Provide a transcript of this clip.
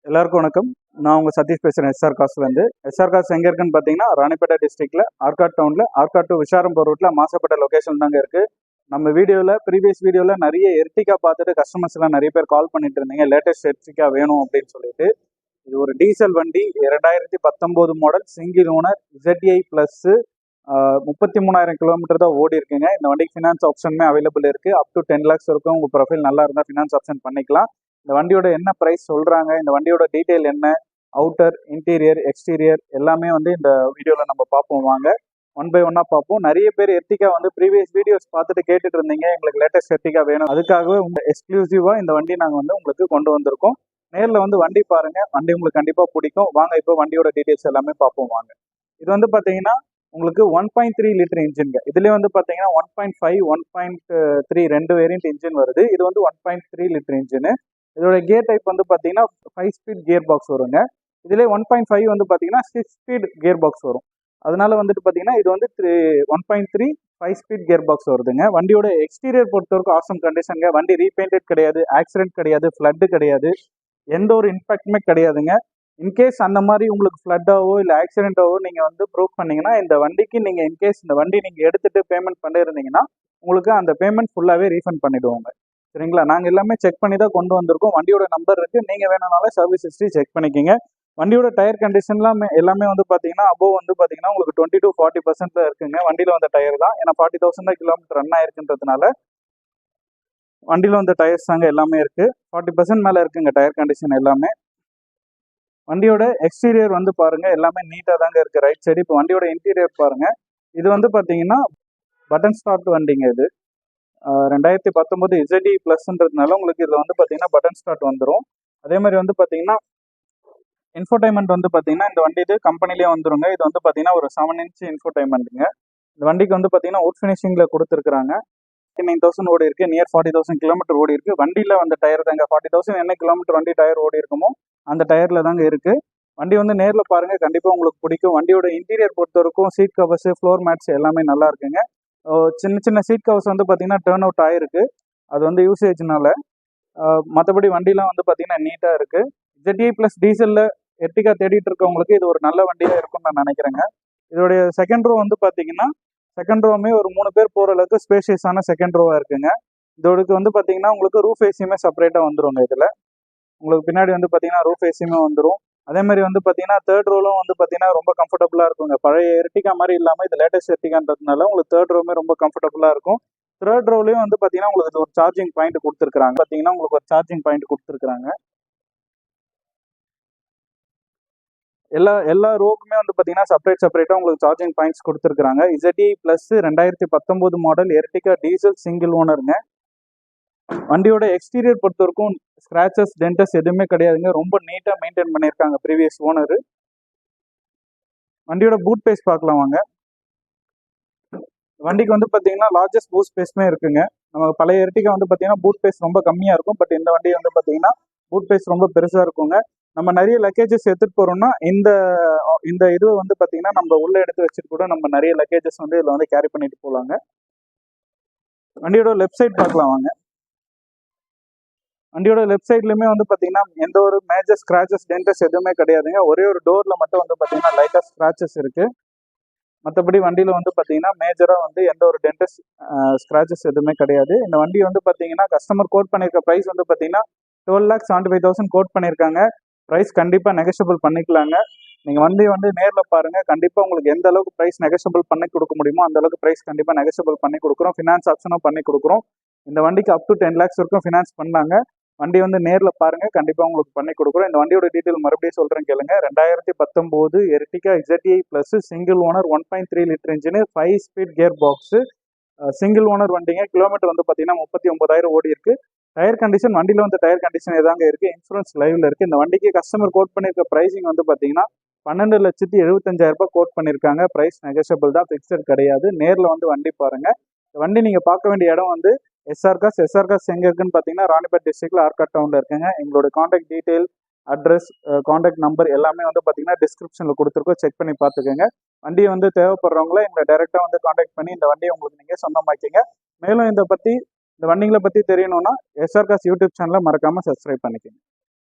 எல்லாருக்கும் வணக்கம். நான் உங்கள் சதீஷ் பேசுகிறேன் எஸ்ஆர் காசுலேருந்து. எஸ்ஆர் காசு எங்கே இருக்குன்னு பார்த்தீங்கன்னா ராணிப்பேட்டை டிஸ்ட்ரிக்டில் ஆர்காட் டவுனில் ஆர்காட் டு விஷாரம்பூர் ரோட்டில் மாசப்பட்ட லொக்கேஷன் தாங்க இருக்குது. நம்ம ப்ரீவியஸ் வீடியோவில் நிறைய எர்டிகா பார்த்துட்டு கஸ்டமர்ஸ்லாம் நிறைய பேர் கால் பண்ணிட்டு இருந்தீங்க, லேட்டஸ்ட் எர்டிகா வேணும் அப்படின்னு சொல்லிட்டு. இது ஒரு டீசல் வண்டி, 2019 model, single owner, ZEI plus, 33,000 kilometre தான் ஓடி இருக்குங்க. இந்த வண்டிக்கு ஃபினான்ஸ் ஆப்ஷனுமே அவைலபிள் இருக்குது. அப் டு 10 lakhs இருக்கும். உங்கள் ப்ரொஃபைல் நல்லா இருந்தால் ஃபினான்ஸ் ஆப்ஷன் பண்ணிக்கலாம். இந்த வண்டியோட என்ன ப்ரைஸ் சொல்கிறாங்க, இந்த வண்டியோட டீட்டெயில் என்ன, அவுட்டர், இன்டீரியர், எக்ஸ்டீரியர் எல்லாமே இந்த வீடியோவில் நம்ம பார்ப்போம். வாங்க ஒன் பை ஒன்னாக பார்ப்போம். நிறைய பேர் எர்டிகா ப்ரீவியஸ் வீடியோஸ் பார்த்துட்டு கேட்டுட்டு இருந்தீங்க, எங்களுக்கு லேட்டஸ்ட் எர்டிகா வேணும். அதுக்காகவே எக்ஸ்க்ளூசிவாக இந்த வண்டி நாங்கள் உங்களுக்கு கொண்டு வந்திருக்கோம். நேரில் வண்டி பாருங்கள், வண்டி உங்களுக்கு கண்டிப்பாக பிடிக்கும். வாங்க இப்போ வண்டியோட டீட்டெயில்ஸ் எல்லாமே பார்ப்போம். வாங்க. இது பார்த்தீங்கன்னா உங்களுக்கு 1.3 லிட்டர் இன்ஜின்ங்க. இதுலேயே பார்த்தீங்கன்னா 1.5, 1.3 ரெண்டு வேரியன்ட் இன்ஜின் வருது. இது 1.3 லிட்டர் இன்ஜின். இதோட கியர் டைப் பார்த்தீங்கன்னா 5 ஸ்பீட் கியர் பாக்ஸ் வருங்க. இதுலேயே 1.5 பார்த்தீங்கன்னா 6 ஸ்பீட் கியர் பாக்ஸ் வரும். அதனால பார்த்தீங்கன்னா இது 1.3 5 ஸ்பீட் கியர் பாக்ஸ் வருதுங்க. வண்டியோட எக்ஸ்டீரியர் பொறுத்தவரைக்கும் ஆசம் கண்டிஷனுங்க. வண்டி ரீபெயிண்டட் கிடையாது, ஆக்சிடென்ட் கிடையாது, ஃப்ளட்டு கிடையாது, எந்த ஒரு இம்பேக்டுமே கிடையாதுங்க. இன்கேஸ் அந்த மாதிரி உங்களுக்கு ஃப்ளட்டாவோ இல்லை ஆக்சிடென்ட்டாவோ நீங்கள் ப்ரூவ் பண்ணீங்கன்னா, இந்த வண்டிக்கு நீங்கள் இன்கேஸ் இந்த வண்டி நீங்கள் எடுத்துகிட்டு பேமெண்ட் பண்ணியிருந்தீங்கன்னா உங்களுக்கு அந்த பேமெண்ட் ஃபுல்லாகவே ரீஃபண்ட் பண்ணிவிடுவோங்க. சரிங்களா? நாங்கள் எல்லாமே செக் பண்ணி தான் கொண்டு வந்திருக்கோம். வண்டியோட நம்பர் இருக்குது, நீங்கள் வேணும்னாலே சர்வீஸ் ஹிஸ்ட்ரி செக் பண்ணிக்கிங்க. வண்டியோட டயர் கண்டிஷன்லாம் எல்லாமே பார்த்தீங்கன்னா அபோவ் பார்த்தீங்கன்னா உங்களுக்கு 20 to 40% இருக்குங்க. வண்டியில் டயர் தான், ஏன்னா 40,000 கிலோமீட்டர் ரன் ஆயிருக்குன்றதுனால வண்டியில் டயர்ஸ் தாங்க எல்லாமே இருக்குது. 40% மேலே இருக்குங்க டயர் கண்டிஷன் எல்லாமே. வண்டியோட எக்ஸ்டீரியர் பாருங்க, எல்லாமே நீட்டாக தாங்க இருக்குது ரைட் சைடு. இப்போ வண்டியோட இன்டீரியர் பாருங்க. இது பார்த்தீங்கன்னா பட்டன் ஸ்டார்ட் வண்டிங்க. இது 2019 ZEI ப்ளஸ்ன்றதுனால உங்களுக்கு இதில் பார்த்தீங்கன்னா பட்டன் ஸ்டார்ட் வந்துடும். அதே மாதிரி பார்த்தீங்கன்னா இன்ஃபோடைன்மெண்ட் பார்த்தீங்கன்னா இந்த வண்டி இது கம்பெனிலே வந்துருங்க. இது பார்த்தீங்கன்னா ஒரு 7 inch இன்ஃபோடைன்மெண்ட்டுங்க. இந்த வண்டிக்கு பார்த்தீங்கன்னா வுட் ஃபினிஷிங்கில் கொடுத்துருக்குறாங்க. 39,000 ஓடி இருக்குது, நியர் 40,000 கிலோமீட்டர் ஓடி இருக்குது. வண்டியில் டயர் தாங்க 40,000 என்ன கிலோமீட்டர் வண்டி டயர் ஓடி இருக்குமோ அந்த டயரில் தாங்க இருக்குது. வண்டி நேரில் பாருங்கள், கண்டிப்பாக உங்களுக்கு பிடிக்கும். வண்டியோட இன்டீரியர் பொறுத்தவரைக்கும் சீட் கவர்ஸு, ஃப்ளோர் மேட்ஸ் எல்லாமே நல்லா இருக்குங்க. சின்ன சின்ன சீட் கவர்ஸ் பார்த்தீங்கன்னா டேர்ன் அவுட் ஆகிருக்கு, அது யூசேஜ்னால. மற்றபடி வண்டிலாம் பார்த்தீங்கன்னா நீட்டாக இருக்குது. ZEI ப்ளஸ் டீசலில் எர்டிகா தேடிட்டு இருக்கவங்களுக்கு இது ஒரு நல்ல வண்டியாக இருக்கும்னு நான் நினைக்கிறேங்க. இதோடைய செகண்ட் ரோ பார்த்தீங்கன்னா செகண்ட் ரோவுமே ஒரு 3 பேர் போகிற அளவுக்கு ஸ்பேஷியஸான செகண்ட் ரோவாக இருக்குங்க. இதோடுக்கு பார்த்தீங்கன்னா உங்களுக்கு ரூஃப் ஏசியுமே செப்பரேட்டாக வந்துருங்க. இதில் உங்களுக்கு பின்னாடி பார்த்தீங்கன்னா ரூஃப் ஏசியுமே வந்துடும். அதே மாதிரி பார்த்தீங்கன்னா தேர்ட் ரோலும் பார்த்தீங்கன்னா ரொம்ப கம்ஃபர்டபுளாக இருக்குங்க. பழைய எர்டிகா மாதிரி இல்லாமல் இது லேட்டஸ்ட் எர்டிகான்றதுனால உங்களுக்கு தேர்ட் ரோவுமே ரொம்ப கம்ஃபர்டபுளாக இருக்கும். தேர்ட் ரோலையும் பார்த்தீங்கன்னா உங்களுக்கு ஒரு சார்ஜிங் பாயிண்ட் கொடுத்துருக்காங்க. பார்த்தீங்கன்னா உங்களுக்கு ஒரு சார்ஜிங் பாயிண்ட் கொடுத்துருக்காங்க. எல்லா ரோக்குமே பார்த்தீங்கன்னா செப்பரேட்டாக உங்களுக்கு சார்ஜிங் பாயிண்ட்ஸ் கொடுத்துருக்காங்க. ZEI plus 2019 model Ertiga diesel single ஓனருங்க. வண்டியோட எக்ஸ்டீரியர் பொறுத்தவரைக்கும் ஸ்கிராச்சஸ், டென்டஸ் எதுவுமே கிடையாதுங்க. ரொம்ப நீட்டாக மெயின்டைன் பண்ணியிருக்காங்க ப்ரீவியஸ் ஓனரு. வண்டியோட பூட் பேஸ் பார்க்கலாம் வாங்க. வண்டிக்கு பார்த்தீங்கன்னா லார்ஜஸ்ட் பூட் ஸ்பேஸ்மே இருக்குங்க. நம்ம பழைய எர்டிகா பார்த்தீங்கன்னா பூட் பேஸ் ரொம்ப கம்மியாக இருக்கும். பட் இந்த வண்டி பார்த்தீங்கன்னா பூட் பேஸ் ரொம்ப பெருசாக இருக்குங்க. நம்ம நிறைய லக்கேஜஸ் எடுத்துகிட்டு போகிறோம்னா இந்த இது பார்த்தீங்கன்னா நம்ம உள்ளே எடுத்து வச்சுட்டு கூட நம்ம நிறைய லக்கேஜஸ் இதில் கேரி பண்ணிட்டு போகலாங்க. வண்டியோட லெஃப்ட் சைட் பார்க்கலாம் வாங்க. வண்டியோட லெஃப்ட் சைட்லையுமே பார்த்தீங்கன்னா எந்த ஒரு மேஜர் ஸ்க்ராச்சஸ், டென்டஸ் எதுவுமே கிடையாதுங்க. ஒரே ஒரு டோரில் மட்டும் பார்த்தீங்கன்னா லைட்டாக ஸ்க்ராச்சஸ் இருக்குது. மற்றபடி வண்டியில் பார்த்தீங்கன்னா மேஜராக எந்த ஒரு டென்டஸ், ஸ்க்ராச்சஸ் எதுவுமே கிடையாது. இந்த வண்டி பார்த்தீங்கன்னா கஸ்டமர் கோட் பண்ணியிருக்க ப்ரைஸ் பார்த்தீங்கன்னா 12,75,000 கோட் பண்ணியிருக்காங்க. ப்ரைஸ் கண்டிப்பாக நெகஷியபிள் பண்ணிக்கலாங்க. நீங்கள் நேரில் பாருங்கள், கண்டிப்பாக உங்களுக்கு எந்த அளவுக்கு ப்ரைஸ் நெகஷியபிள் பண்ணி கொடுக்க முடியுமோ அந்த அளவுக்கு ப்ரைஸ் கண்டிப்பாக நெகஷியபிள் பண்ணி கொடுக்குறோம். ஃபினான்ஸ் ஆப்ஷனும் பண்ணி கொடுக்குறோம். இந்த வண்டிக்கு அப் டு 10 lakhs வரைக்கும் ஃபினான்ஸ் பண்ணாங்க. வண்டி நேரில் பாருங்கள், கண்டிப்பாக உங்களுக்கு பண்ணி கொடுக்குறோம். இந்த வண்டியோட டீட்டெயில் மறுபடியும் சொல்கிறேன் கேளுங்க. 2019 Ertiga ZEI plus single owner, 1.3 litre engine, 5 speed gear box, single owner வண்டிங்க. கிலோமீட்டர் பார்த்தீங்கன்னா 39,000 ஓடி இருக்குது. டயர் கண்டிஷன் வண்டியில் டயர் கண்டிஷன் ஏதாங்க இருக்குது. இன்சூரன்ஸ் லைவில் இருக்குது. இந்த வண்டிக்கு கஸ்டமர் கோட் பண்ணியிருக்க ப்ரைஸிங் பார்த்தீங்கன்னா 12,75,000 கோட் பண்ணியிருக்காங்க. ப்ரைஸ் நெகஷியபிள் தான், ஃபிக்ஸட் கிடையாது. நேரில் வண்டி பாருங்கள். இந்த வண்டி நீங்கள் பார்க்க வேண்டிய இடம் எஸ்ஆர் காஸ் எங்கே இருக்குன்னு பார்த்தீங்கன்னா ராணிப்பேட் டிஸ்ட்ரிக்டில் ஆர்காட் டவுனில் இருக்குங்க. எங்களோட contact detail, address, contact number எல்லாமே பார்த்தீங்கன்னா டிஸ்கிரிப்ஷனில் கொடுத்துருக்கோம். செக் பண்ணி பார்த்துக்கோங்க. வண்டியை தேவைப்படுறவங்கள எங்களை டைரெக்டாக காண்டாக்ட் பண்ணி இந்த வண்டியை உங்களுக்கு நீங்கள் சொந்தமாக்கிங்க. மேலும் இந்த வண்டிகளை பற்றி தெரியணும்னா எஸ்ஆர் காஸ் யூடியூப் சேனலை மறக்காமல் சப்ஸ்கிரைப் பண்ணிக்கோங்க.